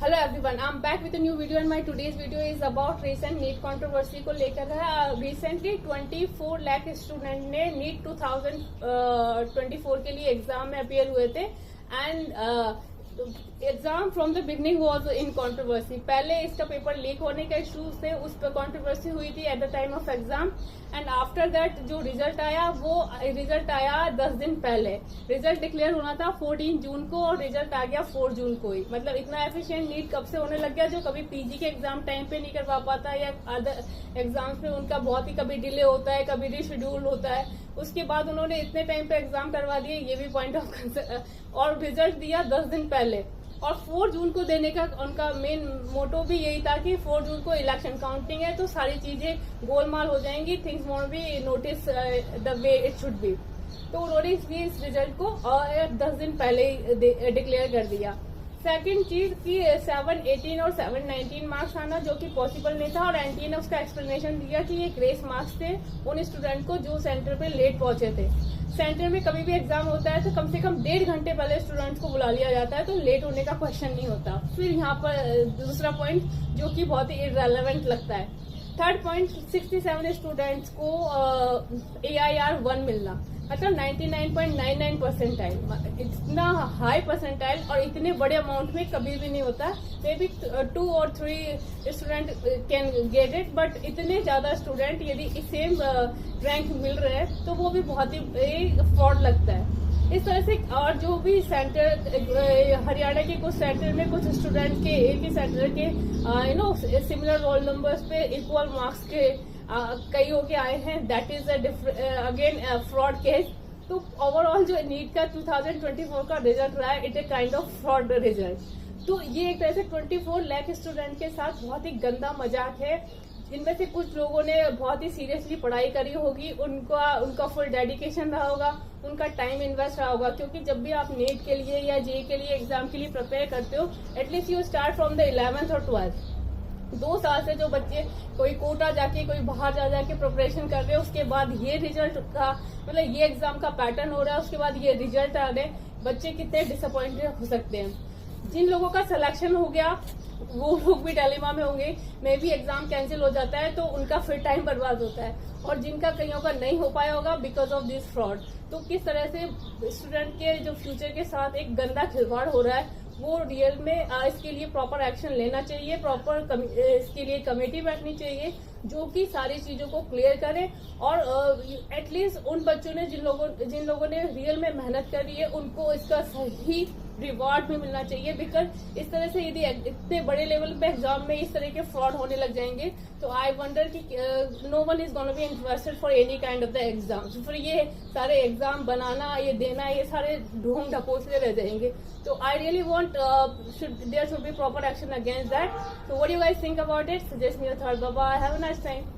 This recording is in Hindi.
Hello everyone, I am back with a new video and my today's video is about recent NEET controversy को लेकर है। रिसेंटली 24 लाख स्टूडेंट ने नीट 2024 के लिए एग्जाम में अपियर हुए थे and exam from the beginning was in controversy. पहले इसका पेपर लीक होने का इश्यूज थे, उस पर कंट्रोवर्सी हुई थी at the time of exam and after that जो रिजल्ट आया वो रिजल्ट आया 10 दिन पहले। रिजल्ट डिक्लेयर होना था 14 जून को और रिजल्ट आ गया 4 जून को ही। मतलब इतना एफिशिएंट नीट कब से होने लग गया, जो कभी पीजी के एग्जाम टाइम पे नहीं करवा पाता या अदर एग्जाम्स में उनका बहुत ही कभी डिले होता है, कभी रीशेड्यूल होता है। उसके बाद उन्होंने इतने टाइम पे एग्जाम करवा दिए, ये भी पॉइंट ऑफ और रिजल्ट दिया 10 दिन पहले और 4 जून को देने का उनका मेन मोटो भी यही था कि 4 जून को इलेक्शन काउंटिंग है तो सारी चीजें गोलमाल हो जाएंगी, things won't be notice the way it should be. तो उन्होंने इस रिजल्ट को 10 दिन पहले डिक्लेयर कर दिया। सेकंड चीज की 718 और 719 मार्क्स आना जो कि पॉसिबल नहीं था और एनटीए ने उसका एक्सप्लेनेशन दिया कि ये ग्रेस मार्क्स थे उन स्टूडेंट को जो सेंटर पे लेट पहुंचे थे। सेंटर में कभी भी एग्जाम होता है तो कम से कम 1.5 घंटे पहले स्टूडेंट्स को बुला लिया जाता है, तो लेट होने का क्वेश्चन नहीं होता। फिर यहाँ पर दूसरा पॉइंट जो कि बहुत ही इररेलेवेंट लगता है। थर्ड पॉइंट 67 स्टूडेंट्स को AIR 1 मिलना, मतलब 99.99 परसेंटाइल। इतना हाई परसेंटाइल और इतने बड़े अमाउंट में कभी भी नहीं होता। मे बी 2 और 3 student can get it, but इतने ज्यादा स्टूडेंट यदि सेम रैंक मिल रहे हैं तो वो भी बहुत ही फ्रॉड लगता है। इस तरह से और जो भी सेंटर हरियाणा के कुछ सेंटर में कुछ स्टूडेंट के एक ही सेंटर के सिमिलर रोल नंबर्स पे इक्वल मार्क्स के कई होके आए हैं, that is again fraud case. तो ओवरऑल जो नीट का 2024 का रिजल्ट रहा है, it a kind of fraud result. तो ये एक तरह से 24 लाख स्टूडेंट के साथ बहुत ही गंदा मजाक है। इनमें से कुछ लोगों ने बहुत ही सीरियसली पढ़ाई करी होगी, उनका फुल डेडिकेशन रहा होगा, उनका टाइम इन्वेस्ट रहा होगा, क्योंकि जब भी आप नीट के लिए या जेई के लिए एग्जाम के लिए प्रिपेयर करते हो, at least you start from the 11th और 12th। 2 साल से जो बच्चे कोई कोटा जाके कोई बाहर जाके प्रिपरेशन कर रहे हैं, उसके बाद ये रिजल्ट का मतलब ये एग्जाम का पैटर्न हो रहा है, उसके बाद ये रिजल्ट आ रहे, बच्चे कितने डिसअपॉइंटेड हो सकते हैं। जिन लोगों का सिलेक्शन हो गया वो लोग भी डिलेमा में होंगे, मे भी एग्जाम कैंसिल हो जाता है तो उनका फिर टाइम बर्बाद होता है, और जिनका कईयों का नहीं हो पाया होगा बिकॉज ऑफ दिस फ्रॉड। तो किस तरह से स्टूडेंट के जो फ्यूचर के साथ एक गंदा खिलवाड़ हो रहा है, वो रियल में इसके लिए प्रॉपर एक्शन लेना चाहिए। प्रॉपर इसके लिए कमेटी बैठनी चाहिए जो कि सारी चीजों को क्लियर करे और एटलीस्ट उन बच्चों ने जिन लोगों ने रियल में मेहनत करी है उनको इसका सही रिवॉर्ड भी मिलना चाहिए। बिकॉज इस तरह से यदि इतने बड़े लेवल पे एग्जाम में इस तरह के फ्रॉड होने लग जाएंगे तो आई वंडर कि no one is gonna be interested for any kind of the exam. फिर ये सारे एग्जाम बनाना, ये देना, ये सारे ढोंग ढकोसले रह जाएंगे। तो I really want there should be proper action against that. So what do you guys think about it? Suggest me your thought. Bye bye. Have a nice time.